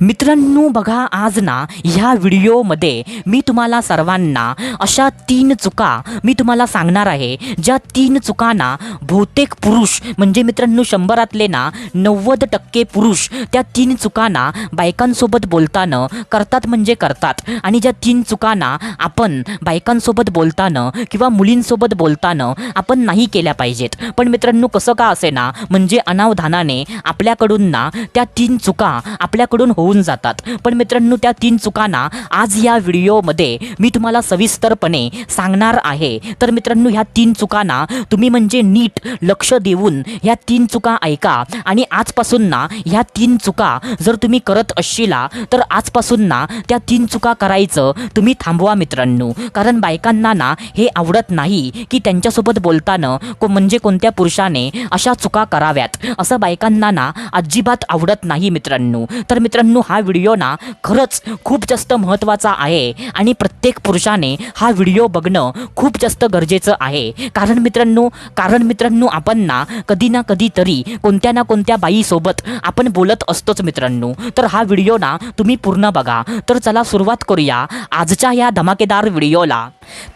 मित्रांनो बघा, आज ना ह्या व्हिडिओमध्ये मी तुम्हाला सर्वांना अशा 3 चुका मी तुम्हाला सांगणार आहे, ज्या 3 चुकांना बहुतेक पुरुष म्हणजे मित्रांनो 100रातले ना 90% पुरुष त्या 3 चुकांना बायकांसोबत बोलताना करतात म्हणजे करतात। आणि ज्या 3 चुकांना आपण बायकांसोबत बोलताना किंवा मुलींसोबत बोलताना आपण नाही केल्या पाहिजेत, पण मित्रांनो कसं का असे ना म्हणजे अनावधानाने आपल्याकडून ना त्या 3 चुका आपल्याकडून होऊन जातात। पण मित्रांनो त्या 3 चुकांना आज या व्हिडिओमध्ये मी तुम्हाला सविस्तरपणे सांगणार आहे। तर मित्रांनो ह्या 3 चुकांना तुम्ही म्हणजे नीट लक्ष देऊन ह्या 3 चुका ऐका आणि आजपासून ना ह्या 3 चुका जर तुम्ही करत असशीला तर आजपासून ना त्या 3 चुका करायचं तुम्ही थांबवा मित्रांनो। कारण बायकांना ना हे आवडत नाही की त्यांच्यासोबत बोलताना म्हणजे कोणत्या पुरुषाने अशा चुका कराव्यात, असं बायकांना ना अजिबात आवडत नाही मित्रांनो। तर मित्रांनो हा व्हिडिओ ना खरंच खूप जास्त महत्त्वाचा आहे आणि प्रत्येक पुरुषाने हा व्हिडिओ बघणं खूप जास्त गरजेचं आहे। कारण मित्रांनो आपण ना कधी तरी कोणत्या ना कोणत्या बाईसोबत आपण बोलत असतोच मित्रांनो। तर हा व्हिडिओ ना तुम्ही पूर्ण बघा। तर चला सुरुवात करूया आजच्या या धमाकेदार व्हिडिओला।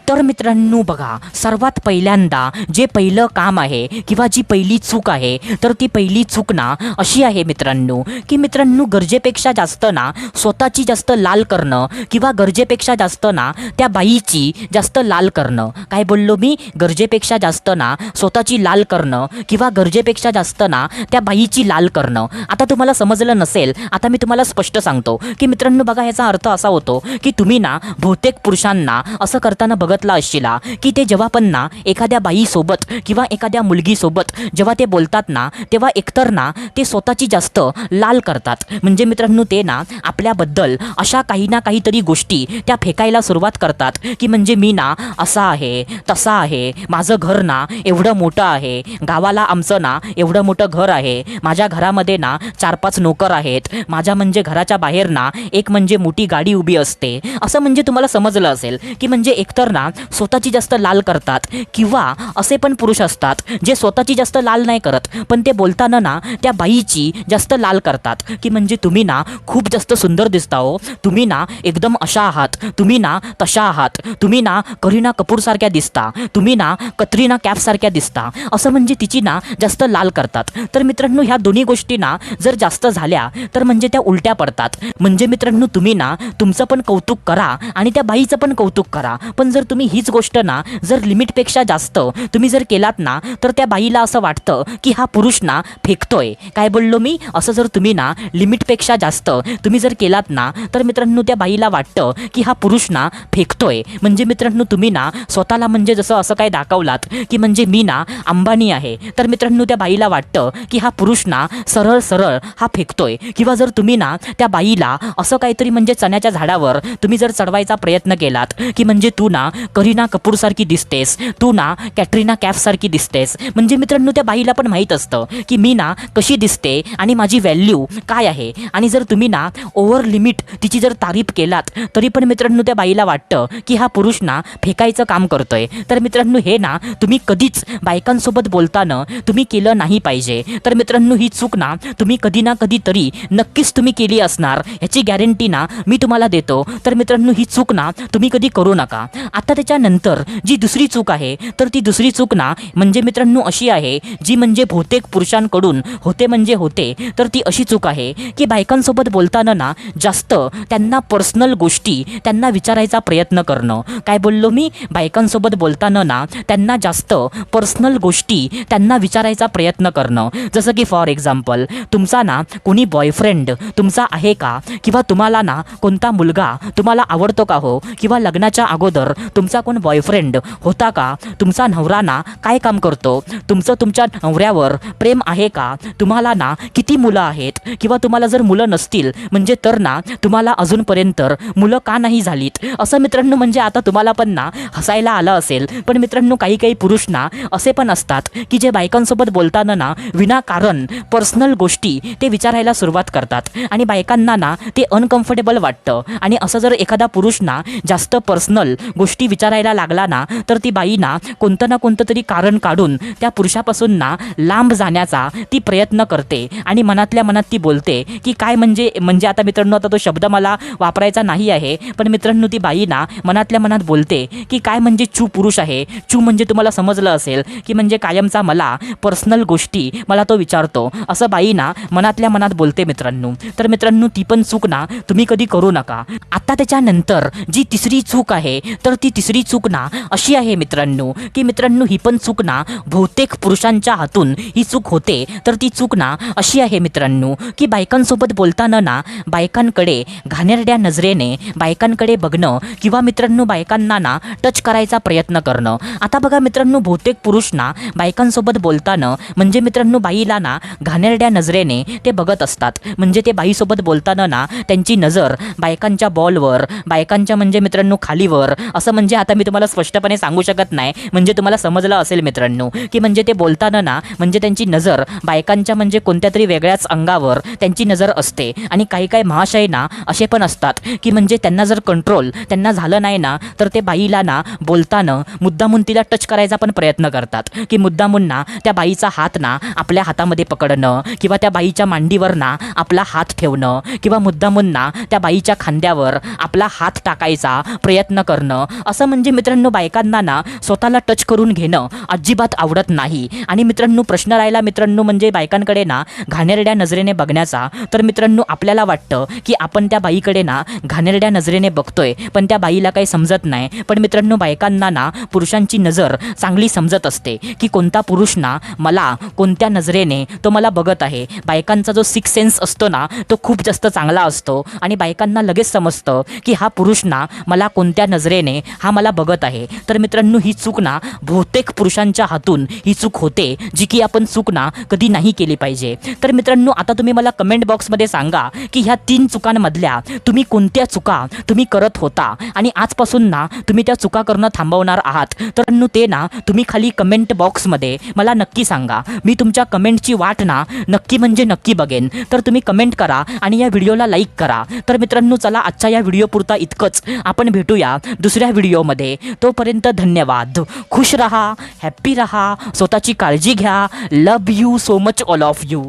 तर मित्रांनो बघा, सर्वात पहिल्यांदा जे पहिलं काम आहे किंवा जी पहिली चूक आहे, तर ती पहिली चूक ना अशी आहे मित्रांनो की मित्रांनो गरजेपेक्षा जास्त ना स्वतःची जास्त लाल करणं किंवा गरजेपेक्षा जास्त ना त्या बाईची जास्त लाल करणं। काय बोललो मी? गरजेपेक्षा जास्त ना स्वतःची लाल करणं किंवा गरजेपेक्षा जास्त ना त्या बाईची लाल करणं। आता तुम्हाला समजलं नसेल, आता मी तुम्हाला स्पष्ट सांगतो की मित्रांनो बघा, याचा अर्थ असा होतो की तुम्ही ना बहुतेक पुरुषांना असं करताना बघतला असशीला की ते जेव्हा पण ना एखाद्या बाईसोबत किंवा एखाद्या मुलगीसोबत जेव्हा ते बोलतात ना तेव्हा एकतर ना ते स्वतःची जास्त लाल करतात। म्हणजे मित्रांनो ते ना आपल्याबद्दल अशा काही ना काहीतरी गोष्टी त्या फेकायला सुरुवात करतात की म्हणजे मी ना असा आहे तसा आहे, माझं घर ना एवढं मोठं आहे, गावाला आमचं ना एवढं मोठं घर आहे, माझ्या घरामध्ये ना 4-5 नोकर आहेत, माझ्या म्हणजे घराच्या बाहेर ना एक म्हणजे मोठी गाडी उभी असते। असं म्हणजे तुम्हाला समजलं असेल की म्हणजे एकतर ना स्वतःची जास्त लाल करतात किंवा असे पण पुरुष असतात जे स्वतःची जास्त लाल नाही करत पण ते बोलताना ना त्या बाईची जास्त लाल करतात की म्हणजे तुम्ही ना खूप जास्त सुंदर दिसता हो, तुम्ही ना एकदम अशा आहात, तुम्ही ना तशा आहात, तुम्ही ना करीना कपूर सारख्या दिसता, तुम्ही ना कतरीना कैफ सारख्या दिसता, असं म्हणजे तिची ना जास्त लाल करतात। तर मित्रांनो ह्या दोन्ही गोष्टी ना जर जास्त झाल्या तर म्हणजे त्या उलट्या पडतात। म्हणजे मित्रांनो तुम्ही ना तुमचं पण कौतुक करा आणि त्या बाईचं पण कौतुक करा, पण जर तुम्ही हीच गोष्ट ना जर लिमिटपेक्षा जास्त तुम्ही जर केलात ना तर त्या बाईला असं वाटतं की हा पुरुष ना फेकतोय। काय बोललो मी? असं जर तुम्ही ना लिमिटपेक्षा जास्त तुम्ही जर केलात ना तर मित्रांनो त्या बाईला वाटतं की हा पुरुष ना फेकतोय। म्हणजे मित्रांनो तुम्ही ना स्वतःला म्हणजे जसं असं काय दाखवलात की म्हणजे मी ना अंबानी आहे, तर मित्रांनो त्या बाईला वाटतं की हा पुरुष ना सरळ सरळ हा फेकतोय। किंवा जर तुम्ही ना त्या बाईला असं काहीतरी म्हणजे चण्याच्या झाडावर तुम्ही जर चढवायचा प्रयत्न केलात की म्हणजे तू ना करीना कपूर सारखी दिसतेस, तू ना कॅटरीना कैफ सारखी दिसतेस, म्हणजे मित्रांनो त्या बाईला पण माहीत असतं की मी ना कशी दिसते आणि माझी व्हॅल्यू काय आहे। आणि जर तुम्ही ना ओव्हर लिमिट तिची जर तारीफ केलात तरी पण मित्रांनो त्या बाईला वाटतं की हा पुरुष ना फेकायचं काम करतोय। तर मित्रांनो हे ना तुम्ही कधीच बायकांसोबत बोलताना तुम्ही केलं नाही पाहिजे। तर मित्रांनो ही चूक ना तुम्ही कधी ना कधी तरी नक्कीच तुम्ही केली असणार, याची गॅरंटी ना मी तुम्हाला देतो। तर मित्रांनो ही चूक ना तुम्ही कधी करू नका। आता त्याच्यानंतर जी दुसरी चूक आहे तर ती दुसरी चूक ना म्हणजे मित्रांनो अशी आहे जी म्हणजे बहुतेक पुरुषांकडून होते म्हणजे होते, तर ती अशी चूक आहे की बायकांसोबत बोलताना ना जास्त त्यांना पर्सनल गोष्टी त्यांना विचारायचा प्रयत्न करणं। काय बोललो मी? बायकांसोबत बोलताना ना त्यांना जास्त पर्सनल गोष्टी त्यांना विचारायचा प्रयत्न करणं। जसं की फॉर एक्झाम्पल तुमचा ना कोणी बॉयफ्रेंड तुमचा आहे का, किंवा तुम्हाला ना कोणता मुलगा तुम्हाला आवडतो का हो, किंवा लग्नाच्या अगोदर तुमचा कोण बॉयफ्रेंड होता का, तुमचा नवरा ना काय काम करतो, तुमचं तुमच्या नवऱ्यावर प्रेम आहे का, तुम्हाला ना किती मुलं आहेत, किंवा तुम्हाला जर मुलं नसतील म्हणजे तर ना तुम्हाला अजूनपर्यंत मुलं का नाही झालीत। असं मित्रांनो म्हणजे आता तुम्हाला पण ना हसायला आलं असेल, पण मित्रांनो काही पुरुष ना असे पण असतात की जे बायकांसोबत बोलताना ना विनाकारण पर्सनल गोष्टी ते विचारायला सुरुवात करतात आणि बायकांना ना ते अनकम्फर्टेबल वाटतं। आणि असं जर एखादा पुरुष ना जास्त पर्सनल गोष्टी विचारायला लागला ना तर ती बाई ना कोणतं ना कोणतं तरी कारण काढून त्या पुरुषापासून ना लांब जाण्याचा ती प्रयत्न करते आणि मनातल्या मनात ती बोलते की काय म्हणजे म्हणजे आता मित्रांनो आता तो शब्द मला वापरायचा नाही आहे, पण मित्रांनो ती बाई ना मनातल्या मनात बोलते की काय म्हणजे चू पुरुष आहे. चू म्हणजे तुम्हाला समजलं असेल की म्हणजे कायमचा मला पर्सनल गोष्टी मला तो विचारतो, असं बाई ना मनातल्या मनात बोलते मित्रांनो. तर मित्रांनो ती पण चूक ना तुम्ही कधी करू नका. आता त्याच्यानंतर जी तिसरी चूक आहे तर ती तिसरी चूक ना अशी आहे मित्रांनो की मित्रांनो ही पण चूक ना बहुतेक पुरुषांच्या हातून ही चूक होते. तर ती चूक ना अशी आहे मित्रांनो की बायकांसोबत बोलताना ना बायकांकडे घाणेरड्या नजरेने बायकांकडे बघणं किंवा मित्रांनो बायकांना ना टच करायचा प्रयत्न करणं. आता बघा मित्रांनो बहुतेक पुरुष ना बायकांसोबत बोलताना म्हणजे मित्रांनो बाईला ना घाणेरड्या नजरेने ते बघत असतात. म्हणजे ते बाईसोबत बोलताना ना त्यांची नजर बायकांच्या बॉलवर, बायकांच्या म्हणजे मित्रांनो खालीवर, असं म्हणजे आता मी तुम्हाला स्पष्टपणे सांगू शकत नाही, म्हणजे तुम्हाला समजलं असेल मित्रांनो की म्हणजे ते बोलताना ना म्हणजे त्यांची नजर बायकांच्या म्हणजे कोणत्या तरी वेगळ्याच अंगावर त्यांची नजर असते. आणि काही काही महाशय ना असे पण असतात की म्हणजे त्यांना जर कंट्रोल त्यांना झालं नाही ना तर ते बाईला ना बोलताना मुद्दामून तिला टच करायचा पण प्रयत्न करतात की मुद्दामून ना त्या बाईचा हात ना आपल्या हातामध्ये पकडणं किंवा त्या बाईच्या मांडीवर ना आपला हात ठेवणं किंवा मुद्दामून ना त्या बाईच्या खांद्यावर आपला हात टाकायचा प्रयत्न करणं. असं म्हणजे मित्रांनो बायकांना ना स्वतःला टच करून घेणं अजिबात आवडत नाही. आणि मित्रांनो प्रश्न राहिला मित्रांनो म्हणजे बायकांकडे ना घाणेरड्या नजरेने बघण्याचा. तर मित्रांनो आपल्याला वाटतं की आपण त्या बाईकडे ना घाणेरड्या नजरेने बघतोय पण त्या बाईला काही समजत नाही. पण मित्रांनो बायकांना ना पुरुषांची नजर चांगली समजत असते की कोणता पुरुष ना मला कोणत्या नजरेने तो मला बघत आहे. बायकांचा जो सिक्स सेन्स असतो ना तो खूप जास्त चांगला असतो आणि बायकांना लगेच समजतं की हा पुरुष ना मला कोणत्या नजरेने हा मला बघत आहे. तर मित्रांनो ही चूक ना बहुतेक पुरुषांच्या हातून ही चूक होते जी की आपण चूक ना कधी नाही केली पाहिजे. तर मित्रांनो आता तुम्ही मला कमेंट बॉक्समध्ये सांगा की ह्या 3 चुकांमधल्या तुम्ही कोणत्या चुका तुम्ही करत होता आणि आजपासून ना तुम्ही त्या चुका करणं थांबवणार आहात. तर ते ना तुम्ही खाली कमेंट बॉक्समध्ये मला नक्की सांगा. मी तुमच्या कमेंटची वाट ना नक्की म्हणजे नक्की बघेन. तर तुम्ही कमेंट करा आणि या व्हिडिओला लाईक करा. तर मित्रांनो चला आजच्या या व्हिडिओपुरता इतकंच. आपण भेटूया दुसऱ्या व्हिडिओमध्ये. तोपर्यंत धन्यवाद. खुश रहा, हॅप्पी रहा, स्वतःची काळजी घ्या. Love you so much all of you.